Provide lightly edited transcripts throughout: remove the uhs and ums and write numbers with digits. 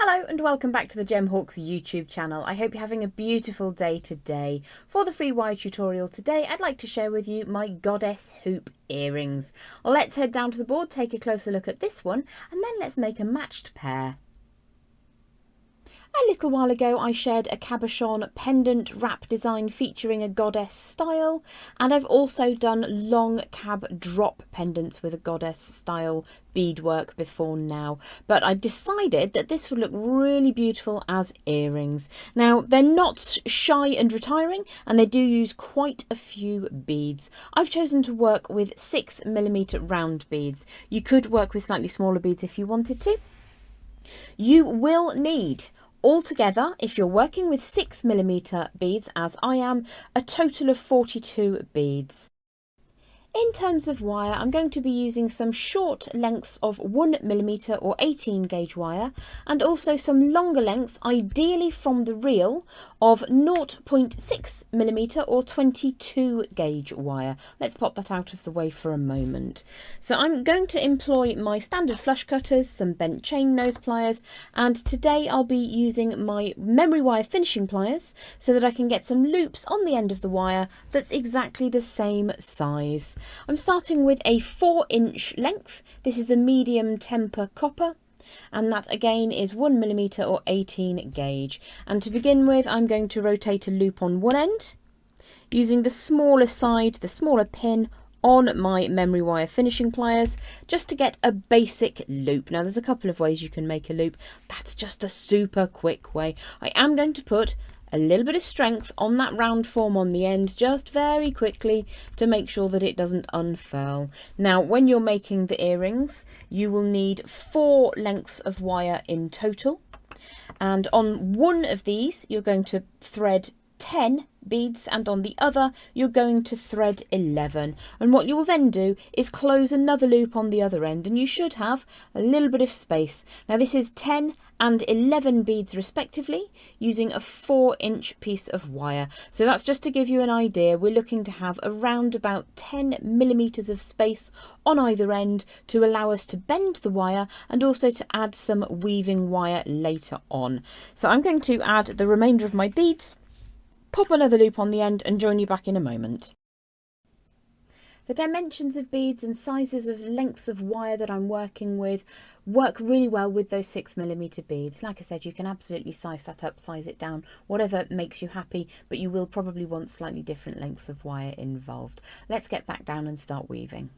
Hello and welcome back to the GemHawks YouTube channel. I hope you're having a beautiful day today. For the free wire tutorial today, I'd like to share with you my goddess hoop earrings. Let's head down to the board, take a closer look at this one, and then let's make a matched pair. A little while ago I shared a cabochon pendant wrap design featuring a goddess style, and I've also done long cab drop pendants with a goddess style beadwork before now, but I decided that this would look really beautiful as earrings. Now they're not shy and retiring, and they do use quite a few beads. I've chosen to work with 6mm round beads. You could work with slightly smaller beads if you wanted to. You will need altogether, if you're working with 6mm beads, as I am, a total of 42 beads. In terms of wire, I'm going to be using some short lengths of 1mm or 18 gauge wire, and also some longer lengths, ideally from the reel, of 0.6mm or 22 gauge wire. Let's pop that out of the way for a moment. So I'm going to employ my standard flush cutters, some bent chain nose pliers, and today I'll be using my memory wire finishing pliers so that I can get some loops on the end of the wire that's exactly the same size. I'm starting with a 4-inch length. This is a medium temper copper, and that again is 1mm or 18 gauge. And to begin with, I'm going to rotate a loop on one end using the smaller side, the smaller pin on my memory wire finishing pliers, just to get a basic loop. Now there's a couple of ways you can make a loop. That's just a super quick way. I am going to put a little bit of strength on that round form on the end, just very quickly, to make sure that it doesn't unfurl. Now when you're making the earrings, you will need 4 lengths of wire in total, and on one of these you're going to thread 10 beads, and on the other you're going to thread 11. And what you will then do is close another loop on the other end, and you should have a little bit of space. Now this is 10 and 11 beads respectively, using a 4-inch piece of wire. So that's just to give you an idea. We're looking to have around about 10mm of space on either end to allow us to bend the wire and also to add some weaving wire later on. So I'm going to add the remainder of my beads, pop another loop on the end, and join you back in a moment. The dimensions of beads and sizes of lengths of wire that I'm working with work really well with those 6mm beads. Like I said, you can absolutely size that up, size it down, whatever makes you happy, but you will probably want slightly different lengths of wire involved. Let's get back down and start weaving.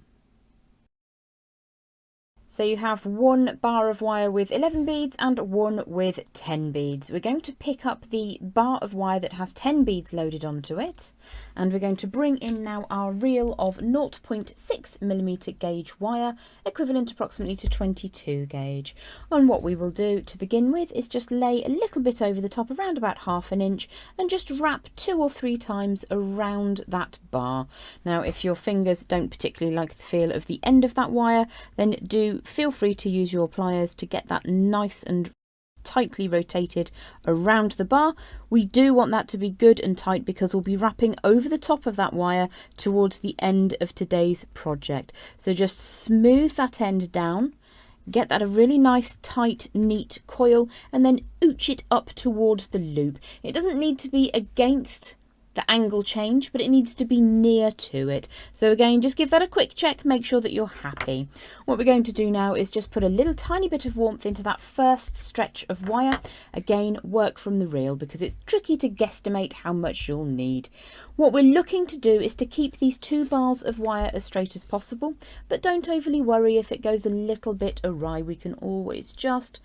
So you have one bar of wire with 11 beads and one with 10 beads. We're going to pick up the bar of wire that has 10 beads loaded onto it, and we're going to bring in now our reel of 0.6mm gauge wire, equivalent approximately to 22 gauge. And what we will do to begin with is just lay a little bit over the top, around about 1/2 inch, and just wrap 2 or 3 times around that bar. Now if your fingers don't particularly like the feel of the end of that wire, then do feel free to use your pliers to get that nice and tightly rotated around the bar. We do want that to be good and tight because we'll be wrapping over the top of that wire towards the end of today's project. So just smooth that end down, get that a really nice tight neat coil, and then ooch it up towards the loop. It doesn't need to be against the angle change, but it needs to be near to it. So again, just give that a quick check, make sure that you're happy. What we're going to do now is just put a little tiny bit of warmth into that first stretch of wire. Again, work from the reel because it's tricky to guesstimate how much you'll need. What we're looking to do is to keep these 2 bars of wire as straight as possible, but don't overly worry if it goes a little bit awry. We can always just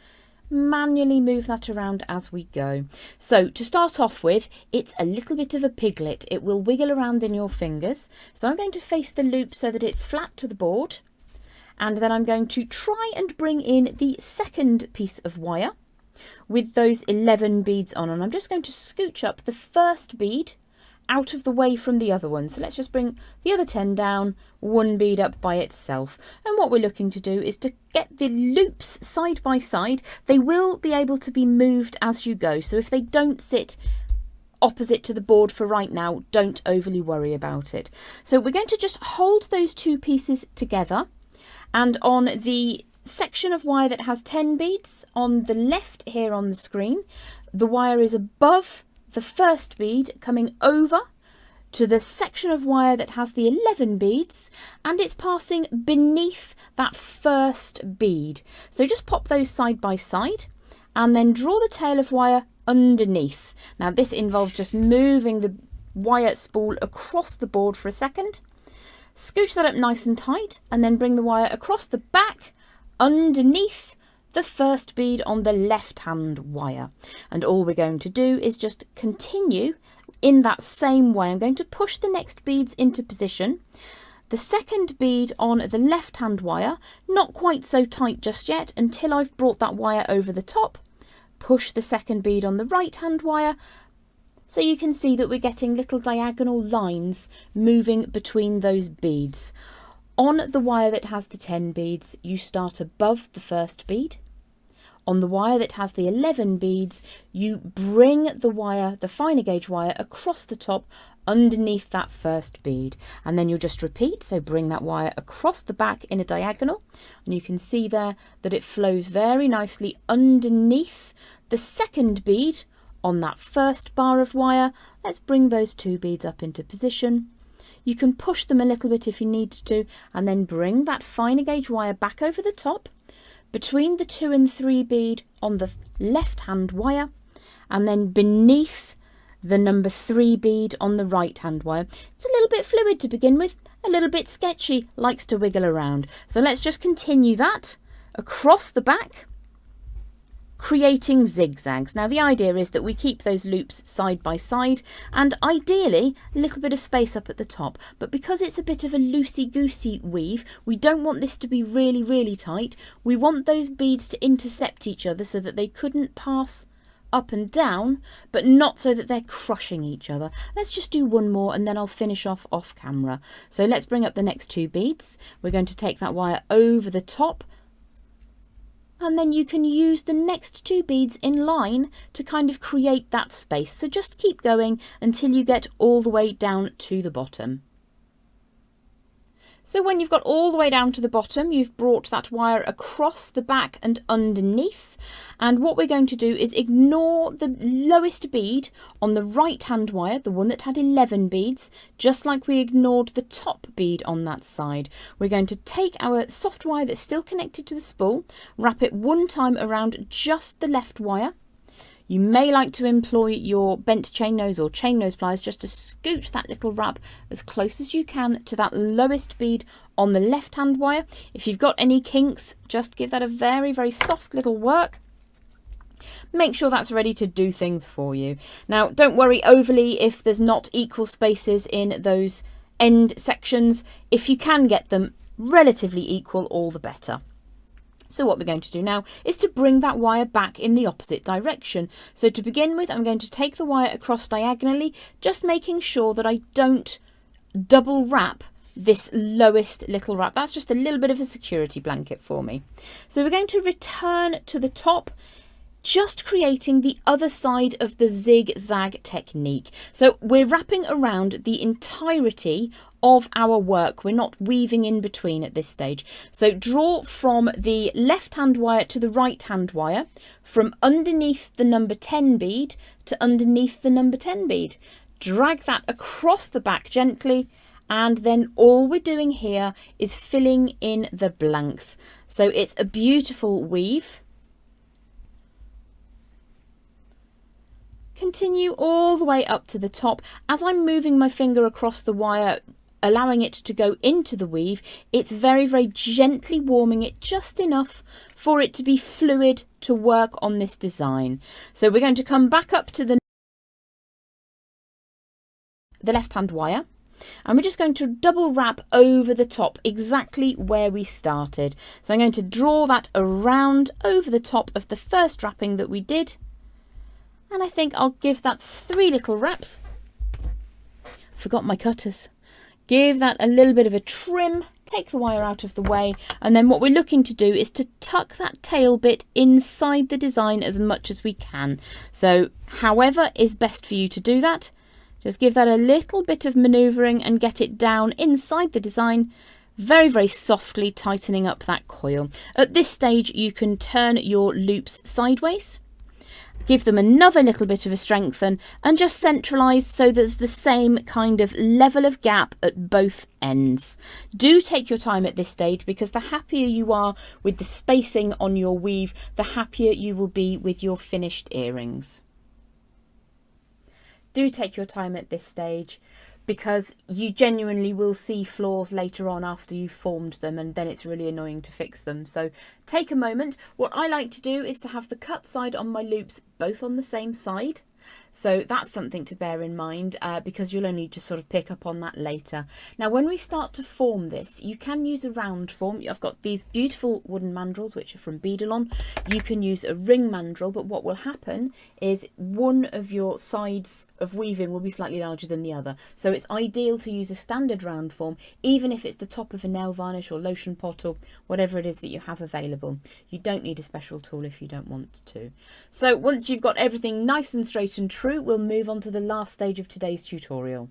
manually move that around as we go. So to start off with, it's a little bit of a piglet. It will wiggle around in your fingers. So I'm going to face the loop so that it's flat to the board, and then I'm going to try and bring in the second piece of wire with those 11 beads on, and I'm just going to scooch up the first bead out of the way from the other one. So let's just bring the other 10 down, one bead up by itself. And what we're looking to do is to get the loops side by side. They will be able to be moved as you go. So if they don't sit opposite to the board for right now, don't overly worry about it. So we're going to just hold those 2 pieces together, and on the section of wire that has 10 beads on the left here on the screen. The wire is above the first bead, coming over to the section of wire that has the 11 beads, and it's passing beneath that first bead. So just pop those side by side and then draw the tail of wire underneath. Now this involves just moving the wire spool across the board for a second. Scooch that up nice and tight and then bring the wire across the back underneath the first bead on the left hand wire. And all we're going to do is just continue in that same way. I'm going to push the next beads into position. The second bead on the left hand wire, not quite so tight just yet until I've brought that wire over the top. Push the second bead on the right hand wire, so you can see that we're getting little diagonal lines moving between those beads. On the wire that has the 10 beads, you start above the first bead. On the wire that has the 11 beads, you bring the wire, the finer gauge wire, across the top underneath that first bead. And then you'll just repeat, so bring that wire across the back in a diagonal. And you can see there that it flows very nicely underneath the second bead on that first bar of wire. Let's bring those 2 beads up into position. You can push them a little bit if you need to, and then bring that finer gauge wire back over the top between the 2 and 3 bead on the left hand wire, and then beneath the number 3 bead on the right hand wire. It's a little bit fluid to begin with, a little bit sketchy, likes to wiggle around. So let's just continue that across the back, creating zigzags. Now the idea is that we keep those loops side by side and ideally a little bit of space up at the top, but because it's a bit of a loosey-goosey weave, we don't want this to be really tight. We want those beads to intercept each other so that they couldn't pass up and down, but not so that they're crushing each other. Let's just do one more and then I'll finish off camera. So let's bring up the next 2 beads. We're going to take that wire over the top, and then you can use the next 2 beads in line to kind of create that space. So just keep going until you get all the way down to the bottom. So when you've got all the way down to the bottom, you've brought that wire across the back and underneath. And what we're going to do is ignore the lowest bead on the right hand wire, the one that had 11 beads, just like we ignored the top bead on that side. We're going to take our soft wire that's still connected to the spool, wrap it one time around just the left wire. You may like to employ your bent chain nose or chain nose pliers just to scooch that little wrap as close as you can to that lowest bead on the left hand wire. If you've got any kinks, just give that a very soft little work. Make sure that's ready to do things for you. Now don't worry overly if there's not equal spaces in those end sections. If you can get them relatively equal, all the better. So what we're going to do now is to bring that wire back in the opposite direction. So to begin with, I'm going to take the wire across diagonally, just making sure that I don't double wrap this lowest little wrap. That's just a little bit of a security blanket for me. So we're going to return to the top, just creating the other side of the zigzag technique. So we're wrapping around the entirety of our work. We're not weaving in between at this stage. So draw from the left hand wire to the right hand wire, from underneath the number 10 bead to underneath the number 10 bead. Drag that across the back gently, and then all we're doing here is filling in the blanks. So it's a beautiful weave. Continue all the way up to the top. As I'm moving my finger across the wire, allowing it to go into the weave, it's very gently warming it just enough for it to be fluid to work on this design. So we're going to come back up to the left hand wire, and we're just going to double wrap over the top exactly where we started. So I'm going to draw that around over the top of the first wrapping that we did. And I think I'll give that 3 little wraps. Forgot my cutters. Give that a little bit of a trim, take the wire out of the way, and then what we're looking to do is to tuck that tail bit inside the design as much as we can. So however is best for you to do that, just give that a little bit of manoeuvring and get it down inside the design, very, very softly tightening up that coil. At this stage, you can turn your loops sideways, give them another little bit of a strengthen, and just centralise so there's the same kind of level of gap at both ends. Do take your time at this stage, because the happier you are with the spacing on your weave, the happier you will be with your finished earrings. Do take your time at this stage, because you genuinely will see flaws later on after you've formed them, and then it's really annoying to fix them. So take a moment. What I like to do is to have the cut side on my loops both on the same side. So that's something to bear in mind, because you'll only just sort of pick up on that later. Now, when we start to form this, you can use a round form. I've got these beautiful wooden mandrels, which are from Beadalon. You can use a ring mandrel, but what will happen is one of your sides of weaving will be slightly larger than the other. So it's ideal to use a standard round form, even if it's the top of a nail varnish or lotion pot or whatever it is that you have available. You don't need a special tool if you don't want to. So once you've got everything nice and straight and true, we'll move on to the last stage of today's tutorial.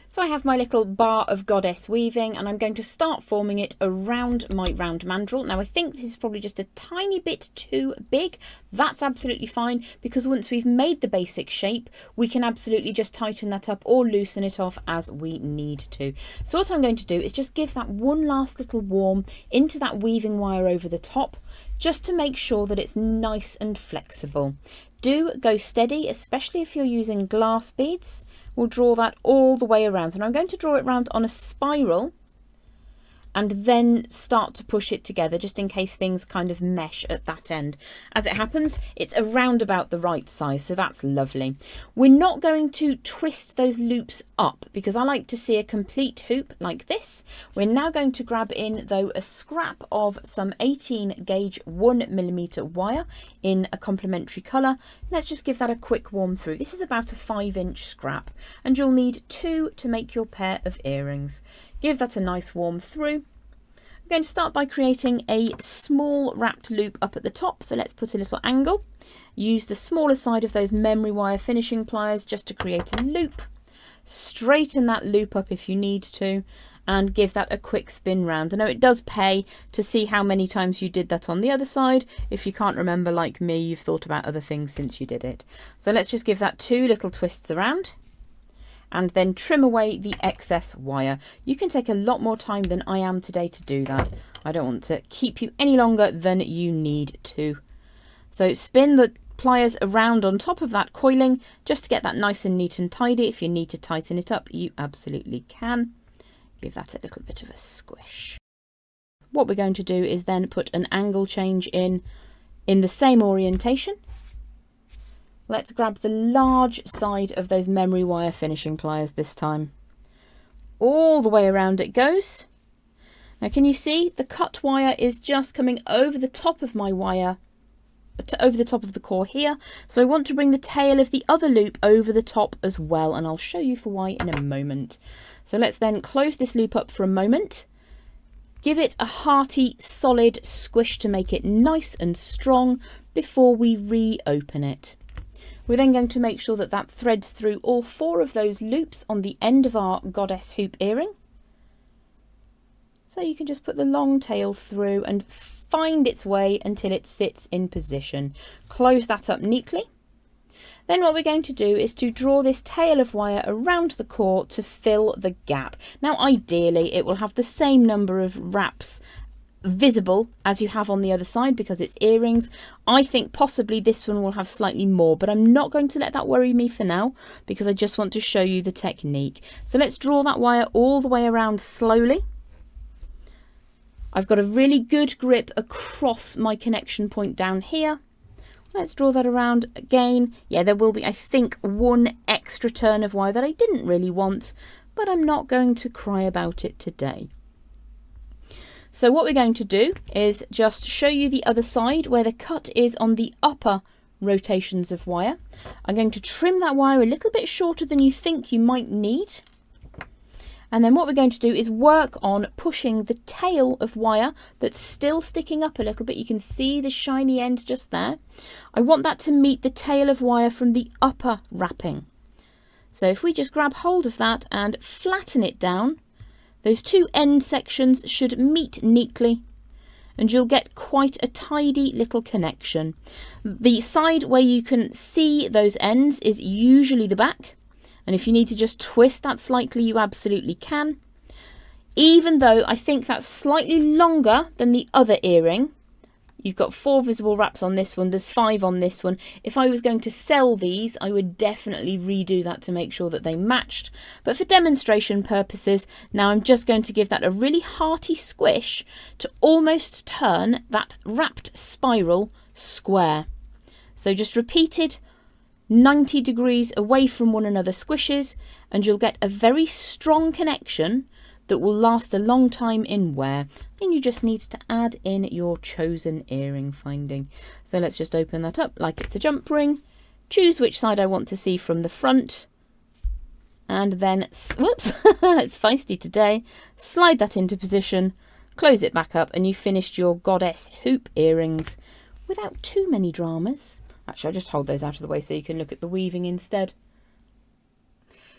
So I have my little bar of goddess weaving, and I'm going to start forming it around my round mandrel. Now I think this is probably just a tiny bit too big. That's absolutely fine, because once we've made the basic shape, we can absolutely just tighten that up or loosen it off as we need to. So what I'm going to do is just give that one last little warm into that weaving wire over the top, just to make sure that it's nice and flexible. Do go steady, especially if you're using glass beads. We'll draw that all the way around, and I'm going to draw it round on a spiral and then start to push it together, just in case things kind of mesh at that end. As it happens, it's around about the right size, so that's lovely. We're not going to twist those loops up, because I like to see a complete hoop like this. We're now going to grab in, though, a scrap of some 18 gauge 1mm wire in a complementary colour. Let's just give that a quick warm through. This is about a 5-inch scrap, and you'll need 2 to make your pair of earrings. Give that a nice warm through. I'm going to start by creating a small wrapped loop up at the top. So let's put a little angle. Use the smaller side of those memory wire finishing pliers just to create a loop. Straighten that loop up if you need to, and give that a quick spin round. I know it does pay to see how many times you did that on the other side. If you can't remember, like me, you've thought about other things since you did it. So let's just give that 2 little twists around, and then trim away the excess wire. You can take a lot more time than I am today to do that. I don't want to keep you any longer than you need to. So spin the pliers around on top of that coiling, just to get that nice and neat and tidy. If you need to tighten it up, you absolutely can. Give that a little bit of a squish. What we're going to do is then put an angle change in the same orientation. Let's grab the large side of those memory wire finishing pliers this time. All the way around it goes. Now can you see the cut wire is just coming over the top of my wire, over the top of the core here. So I want to bring the tail of the other loop over the top as well, and I'll show you for why in a moment. So let's then close this loop up for a moment. Give it a hearty, solid squish to make it nice and strong before we reopen it. We're then going to make sure that that threads through all 4 of those loops on the end of our goddess hoop earring. So you can just put the long tail through and find its way until it sits in position. Close that up neatly. Then what we're going to do is to draw this tail of wire around the core to fill the gap. Now ideally it will have the same number of wraps visible as you have on the other side, because it's earrings. I think possibly this one will have slightly more, but I'm not going to let that worry me for now, because I just want to show you the technique. So let's draw that wire all the way around slowly. I've got a really good grip across my connection point down here. Let's draw that around again. Yeah, there will be, I think, 1 extra turn of wire that I didn't really want, but I'm not going to cry about it today. So what we're going to do is just show you the other side where the cut is on the upper rotations of wire. I'm going to trim that wire a little bit shorter than you think you might need. And then what we're going to do is work on pushing the tail of wire that's still sticking up a little bit. You can see the shiny end just there. I want that to meet the tail of wire from the upper wrapping. So if we just grab hold of that and flatten it down, Those two end sections should meet neatly and you'll get quite a tidy little connection. The side where you can see those ends is usually the back, and if you need to just twist that slightly, you absolutely can. Even though I think that's slightly longer than the other earring. You've got 4 visible wraps on this one, there's 5 on this one. If I was going to sell these, I would definitely redo that to make sure that they matched. But for demonstration purposes, now I'm just going to give that a really hearty squish to almost turn that wrapped spiral square. So just repeat it 90 degrees away from one another squishes, and you'll get a very strong connection that will last a long time in wear. And you just need to add in your chosen earring finding. So let's just open that up like it's a jump ring, choose which side I want to see from the front, and then, whoops, it's feisty today, slide that into position, close it back up, and you finished your goddess hoop earrings without too many dramas. Actually, I'll just hold those out of the way so you can look at the weaving instead.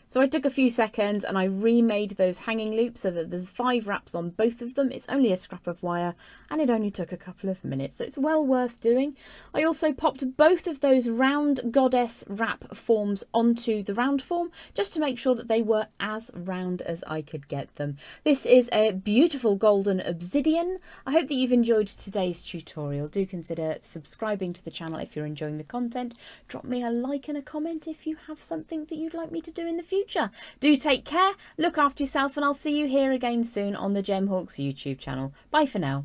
So I took a few seconds and I remade those hanging loops so that there's 5 wraps on both of them. It's only a scrap of wire and it only took a couple of minutes, so it's well worth doing. I also popped both of those round goddess wrap forms onto the round form just to make sure that they were as round as I could get them. This is a beautiful golden obsidian. I hope that you've enjoyed today's tutorial. Do consider subscribing to the channel if you're enjoying the content. Drop me a like and a comment if you have something that you'd like me to do in the future. Do take care, look after yourself, and I'll see you here again soon on the Gemhawks YouTube channel. Bye for now.